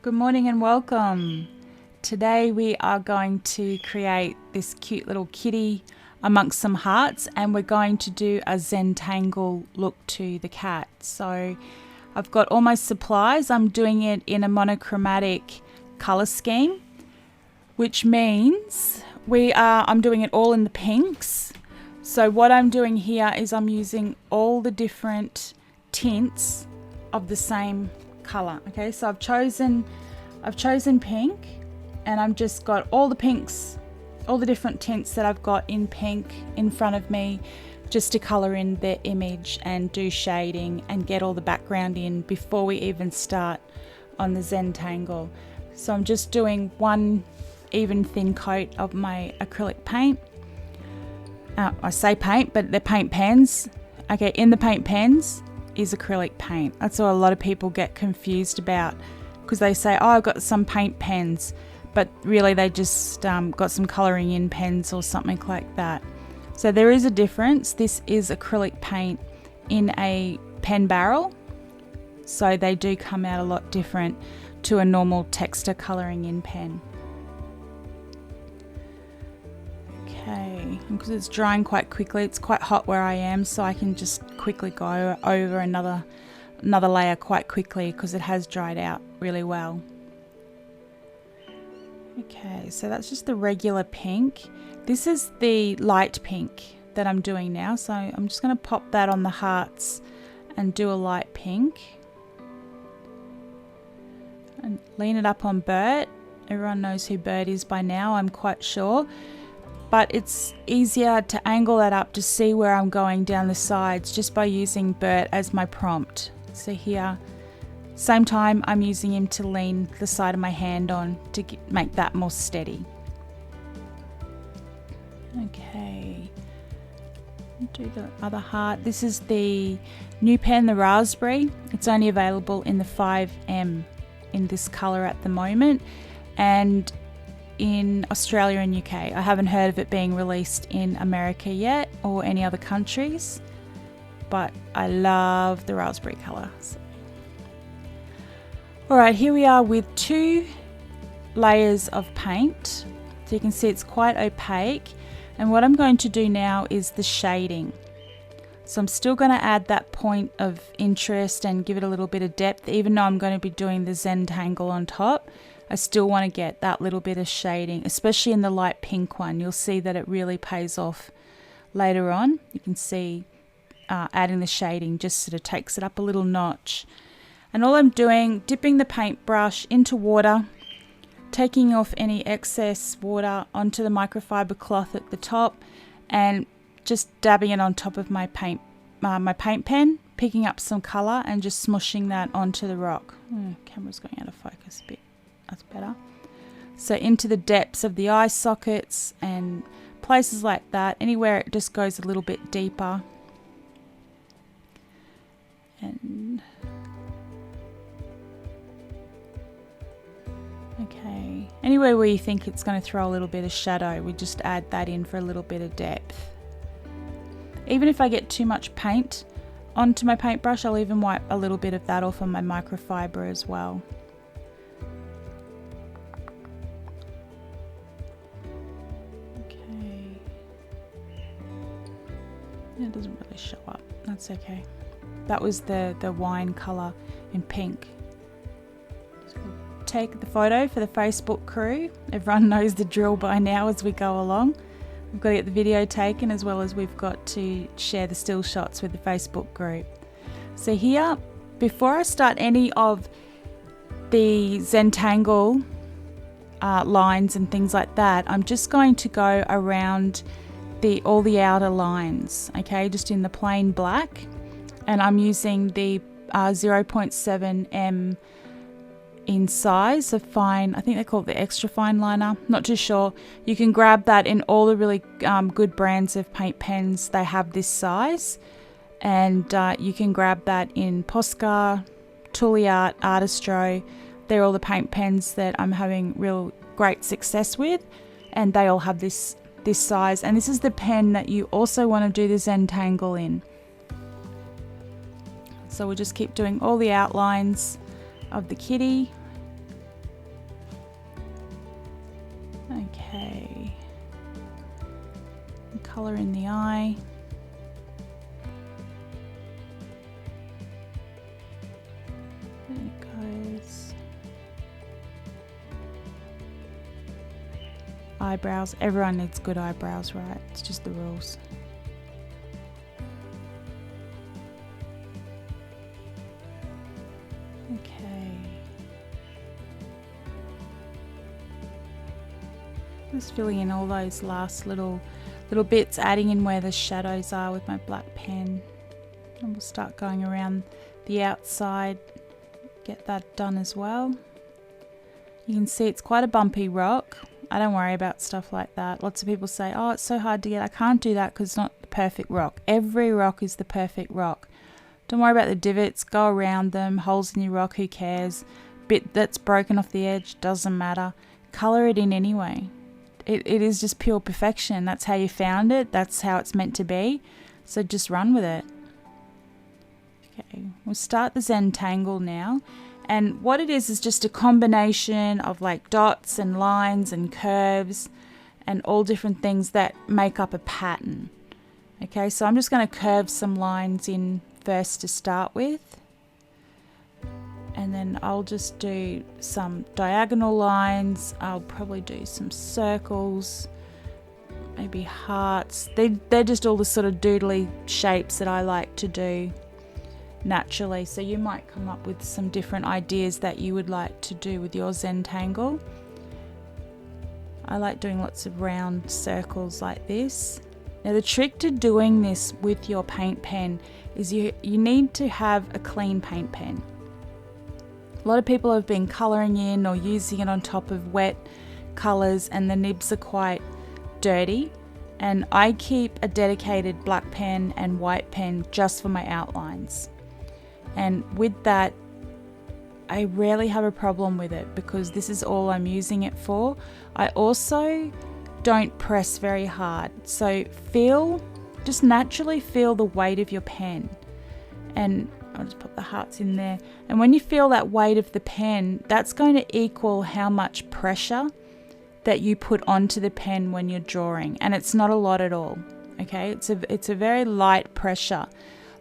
Good morning and welcome. Today we are going to create this cute little kitty amongst some hearts, and we're going to do a Zentangle look to the cat. So I've got all my supplies. I'm doing it in a monochromatic color scheme, which means I'm doing it all in the pinks. So what I'm doing here is I'm using all the different tints of the same color. Okay, so I've chosen pink, and I've just got all the pinks, all the different tints that I've got in pink in front of me, just to color in the image and do shading and get all the background in before we even start on the Zentangle. So I'm just doing one even thin coat of my acrylic paint. I say paint, but they're paint pens. Okay, in the paint pens is acrylic paint. That's what a lot of people get confused about, because they say, oh, I've got some paint pens, but really they just got some colouring in pens or something like that. So there is a difference. This is acrylic paint in a pen barrel, so they do come out a lot different to a normal texture colouring in pen. Okay, because it's drying quite quickly, it's quite hot where I am, so I can just quickly go over another layer quite quickly because it has dried out really well. Okay, so that's just the regular pink. This is the light pink that I'm doing now, so I'm just going to pop that on the hearts and do a light pink. And lean it up on Bert. Everyone knows who Bert is by now, I'm quite sure. But it's easier to angle that up to see where I'm going down the sides just by using Bert as my prompt. So here, same time I'm using him to lean the side of my hand on to make that more steady. Okay, do the other heart. This is the new pen, the Raspberry. It's only available in the 5M in this colour at the moment, and in Australia and UK. I haven't heard of it being released in America yet or any other countries, but I love the raspberry colour. Alright, here we are with 2 layers of paint. So you can see it's quite opaque, and what I'm going to do now is the shading. So I'm still going to add that point of interest and give it a little bit of depth, even though I'm going to be doing the Zentangle on top. I still want to get that little bit of shading, especially in the light pink one. You'll see that it really pays off later on. You can see adding the shading just sort of takes it up a little notch. And all I'm doing, dipping the paintbrush into water, taking off any excess water onto the microfiber cloth at the top, and just dabbing it on top of my paint pen, picking up some colour and just smushing that onto the rock. Camera's going out of focus a bit. That's better. So into the depths of the eye sockets and places like that, anywhere it just goes a little bit deeper. And okay, anywhere where you think it's going to throw a little bit of shadow, we just add that in for a little bit of depth. Even if I get too much paint onto my paintbrush, I'll even wipe a little bit of that off on my microfiber as well. It doesn't really show up. That's okay. That was the wine colour in pink. Just take the photo for the Facebook crew. Everyone knows the drill by now as we go along. We've got to get the video taken, as well as we've got to share the still shots with the Facebook group. So here, before I start any of the Zentangle lines and things like that, I'm just going to go around all the outer lines, okay, just in the plain black, and I'm using the 0.7M in size of fine. I think they call it the extra fine liner, not too sure. You can grab that in all the really good brands of paint pens. They have this size, and you can grab that in Posca, Art, Artistro. They're all the paint pens that I'm having real great success with, and they all have this size, and this is the pen that you also want to do the Zentangle in. So we'll just keep doing all the outlines of the kitty. colour in the eye. There it goes. Eyebrows. Everyone needs good eyebrows, right? It's just the rules. Okay. Just filling in all those last little bits, adding in where the shadows are with my black pen. And we'll start going around the outside, get that done as well. You can see it's quite a bumpy rock. I don't worry about stuff like that. Lots of people say, oh, it's so hard to get. I can't do that because it's not the perfect rock. Every rock is the perfect rock. Don't worry about the divots, go around them, holes in your rock, who cares? Bit that's broken off the edge, doesn't matter. Colour it in anyway. It is just pure perfection. That's how you found it. That's how it's meant to be. So just run with it. Okay, we'll start the Zentangle now. And what it is just a combination of like dots and lines and curves and all different things that make up a pattern. Okay, so I'm just going to curve some lines in first to start with. And then I'll just do some diagonal lines. I'll probably do some circles, maybe hearts. They're just all the sort of doodly shapes that I like to do naturally. So you might come up with some different ideas that you would like to do with your Zentangle. I like doing lots of round circles like this. Now the trick to doing this with your paint pen is you need to have a clean paint pen. A lot of people have been colouring in or using it on top of wet colours and the nibs are quite dirty, and I keep a dedicated black pen and white pen just for my outlines. And with that, I rarely have a problem with it because this is all I'm using it for. I also don't press very hard, so just naturally feel the weight of your pen. And I'll just put the hearts in there. And when you feel that weight of the pen, that's going to equal how much pressure that you put onto the pen when you're drawing. And it's not a lot at all, okay? It's a very light pressure.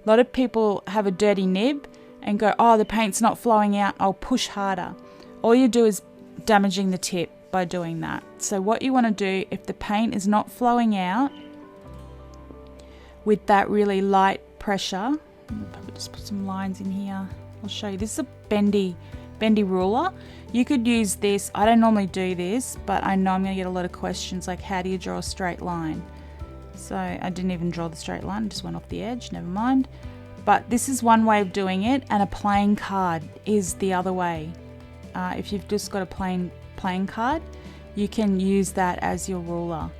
A lot of people have a dirty nib and go, oh, the paint's not flowing out, I'll push harder. All you do is damaging the tip by doing that. So what you want to do, if the paint is not flowing out with that really light pressure, I'll probably just put some lines in here. I'll show you. This is a bendy ruler. You could use this. I don't normally do this, but I know I'm going to get a lot of questions like, how do you draw a straight line? So I didn't even draw the straight line, just went off the edge, never mind. But this is one way of doing it, and a playing card is the other way. If you've just got a plain playing card, you can use that as your ruler.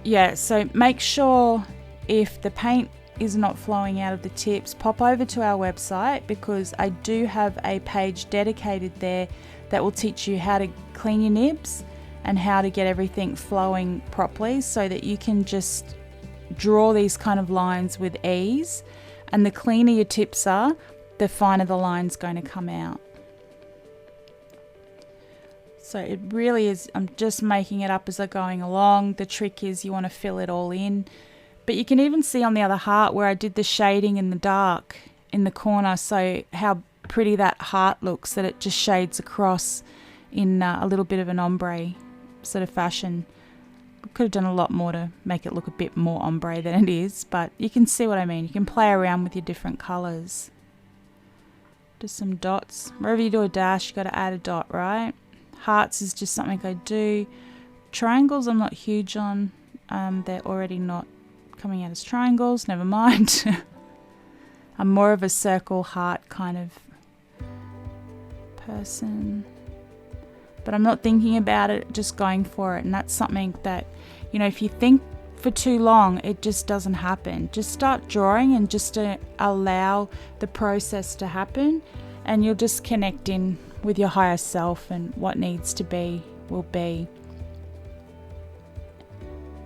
Yeah, so make sure if the paint is not flowing out of the tips, pop over to our website because I do have a page dedicated there that will teach you how to clean your nibs and how to get everything flowing properly so that you can just draw these kind of lines with ease. And the cleaner your tips are, the finer the line's going to come out. So it really is, I'm just making it up as I'm going along. The trick is you want to fill it all in. But you can even see on the other heart where I did the shading in the dark in the corner, so how pretty that heart looks, that it just shades across in a little bit of an ombre sort of fashion. Could have done a lot more to make it look a bit more ombre than it is, but you can see what I mean. You can play around with your different colours. Just some dots. Wherever you do a dash, you got to add a dot, right? Hearts is just something I do. Triangles I'm not huge on. They're already not coming out as triangles, never mind. I'm more of a circle heart kind of person, but I'm not thinking about it, just going for it. And that's something that, you know, if you think for too long, it just doesn't happen. Just start drawing and just allow the process to happen, and you'll just connect in with your higher self, and what needs to be will be.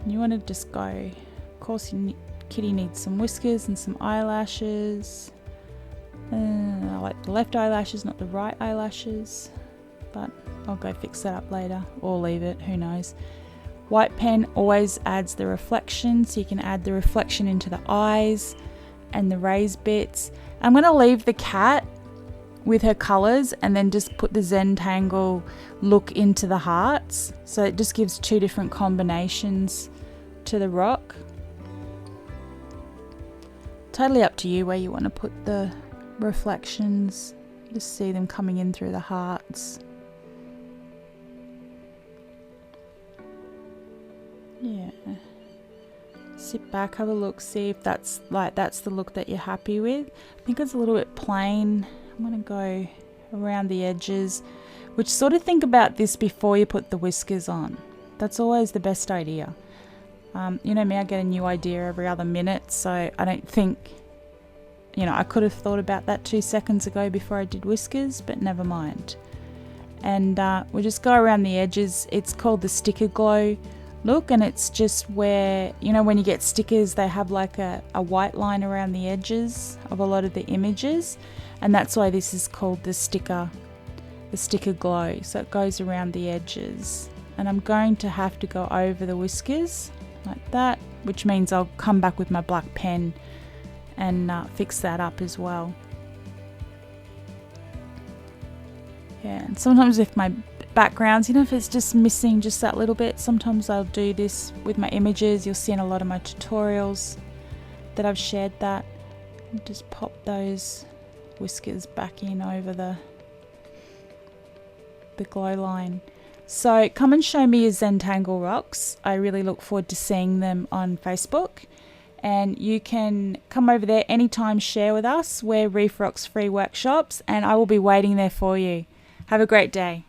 You want to just go, of course your kitty needs some whiskers and some eyelashes. I like the left eyelashes, not the right eyelashes, but I'll go fix that up later or leave it, who knows. White pen always adds the reflection, so you can add the reflection into the eyes and the raised bits. I'm going to leave the cat with her colours and then just put the Zentangle look into the hearts. So it just gives two different combinations to the rock. Totally up to you where you want to put the reflections. Just see them coming in through the hearts. Yeah. Sit back, have a look, see if that's the look that you're happy with. I think it's a little bit plain. I'm going to go around the edges, which sort of think about this before you put the whiskers on. That's always the best idea. You know me, I get a new idea every other minute, so I don't think, I could have thought about that 2 seconds ago before I did whiskers, but never mind. And we'll just go around the edges. It's called the sticker glow look, and it's just where, when you get stickers, they have like a white line around the edges of a lot of the images, and that's why this is called the sticker glow. So it goes around the edges, and I'm going to have to go over the whiskers like that, which means I'll come back with my black pen and fix that up as well. Yeah, and sometimes if my backgrounds, if it's just missing just that little bit, sometimes I'll do this with my images. You'll see in a lot of my tutorials that I've shared that. Just pop those whiskers back in over the glow line. So come and show me your Zentangle rocks. I really look forward to seeing them on Facebook. And you can come over there anytime, share with us. We're Reef Rocks Free Workshops, and I will be waiting there for you. Have a great day.